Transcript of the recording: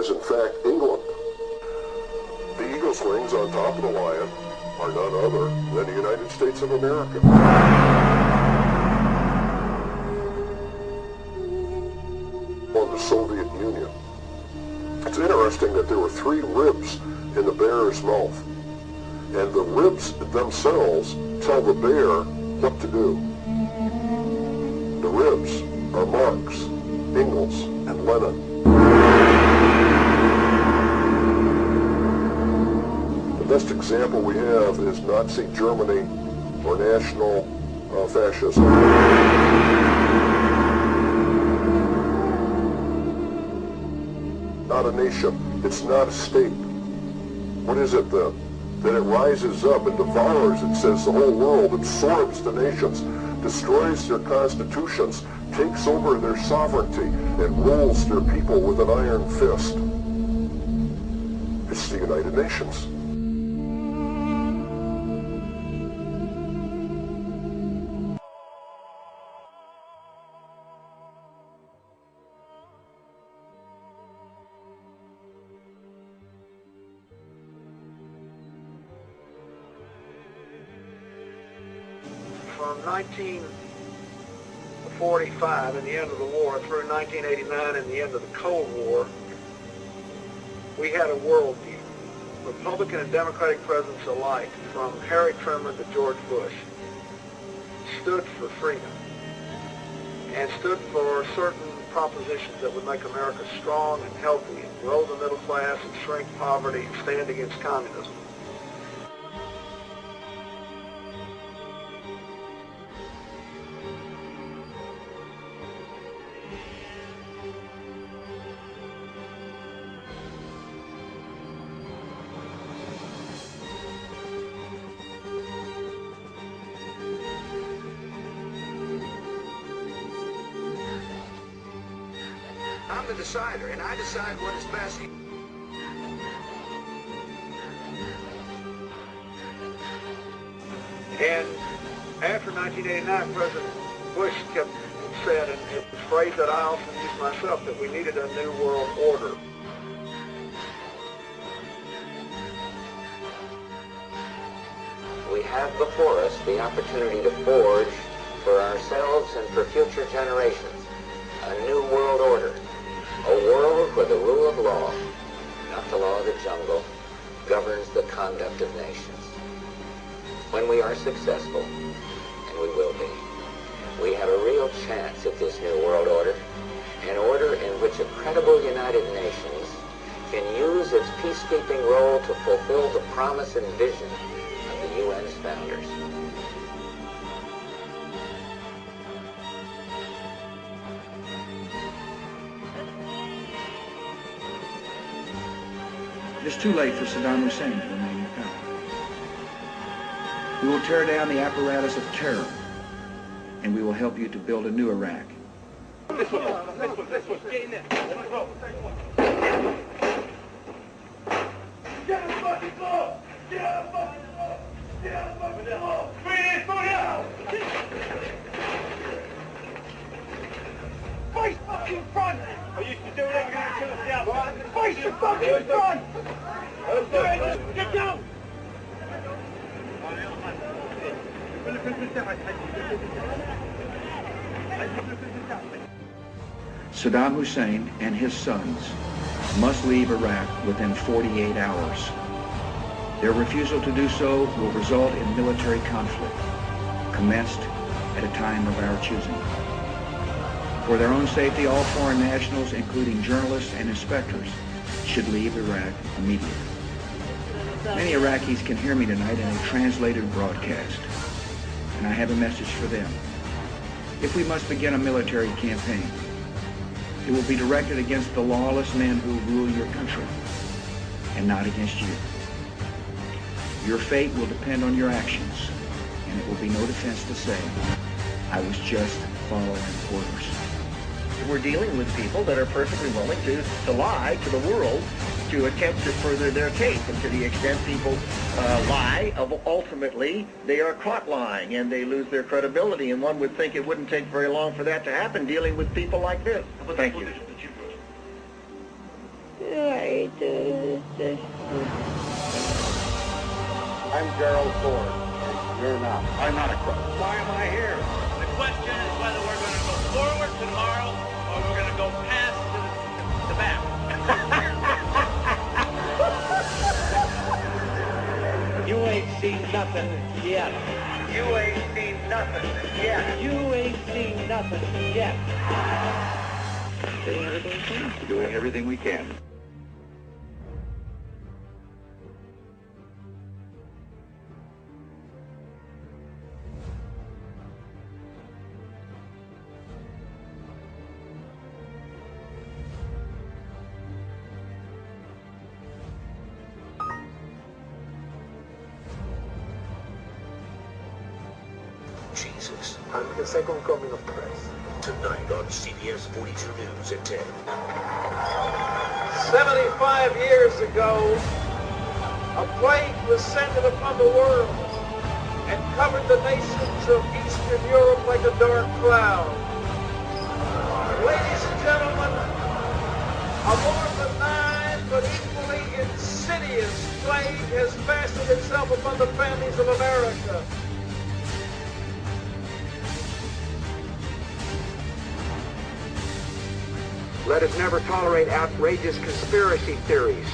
is in fact England. The eagle's wings on top of the lion are none other than the United States of America. Or the Soviet Union. It's interesting that there were 3 ribs in the bear's mouth, and the ribs themselves tell the bear what to do. The ribs are Marx, Engels, and Lenin. The best example we have is Nazi Germany or national fascism. Not a nation. It's not a state. What is it then? That it rises up and devours, it says, the whole world, absorbs the nations, destroys their constitutions, takes over their sovereignty, and rules their people with an iron fist. It's the United Nations. From 1945 and the end of the war through 1989 and the end of the Cold War, we had a worldview. Republican and Democratic presidents alike, from Harry Truman to George Bush, stood for freedom and stood for certain propositions that would make America strong and healthy and grow the middle class and shrink poverty and stand against communism. I'm the decider, and I decide what is best. And after 1989, President Bush said, and it's a phrase that I often use myself, that we needed a new world order. We have before us the opportunity to forge for ourselves and for future generations a new world order. A world where the rule of law, not the law of the jungle, governs the conduct of nations. When we are successful, and we will be, we have a real chance at this new world order, an order in which a credible United Nations can use its peacekeeping role to fulfill the promise and vision of the UN's founders. It is too late for Saddam Hussein to remain in power. We will tear down the apparatus of terror, and we will help you to build a new Iraq. This one. Get in there. Get the fucking floor! Get out of the fucking floor! Get out of the fucking floor! Bring this foot out! Face fucking front! I used to do that until it's out. Face the fucking front! Get down! Saddam Hussein and his sons must leave Iraq within 48 hours. Their refusal to do so will result in military conflict, commenced at a time of our choosing. For their own safety, all foreign nationals, including journalists and inspectors, should leave Iraq immediately. Many Iraqis can hear me tonight in a translated broadcast, and I have a message for them. If we must begin a military campaign, it will be directed against the lawless men who rule your country, and not against you. Your fate will depend on your actions, and it will be no defense to say, I was just following orders. We're dealing with people that are perfectly willing to lie to the world to attempt to further their case. And to the extent people lie, ultimately they are caught lying and they lose their credibility. And one would think it wouldn't take very long for that to happen dealing with people like this. Thank you. Yeah, Okay, I'm Gerald Ford, and you're not. I'm not a crook. Why am I here? The question is whether we're going to go forward tomorrow or we're going to go past the back. You ain't seen nothing yet. You ain't seen nothing yet. You ain't seen nothing yet. Doing everything we can. Jesus. I'm the second coming of Christ. Tonight on CBS 42 News at 10. 75 years ago, a plague was sent upon the world and covered the nations of Eastern Europe like a dark cloud. Ladies and gentlemen, a more benign but equally insidious plague has fastened itself upon the families of America. Let us never tolerate outrageous conspiracy theories.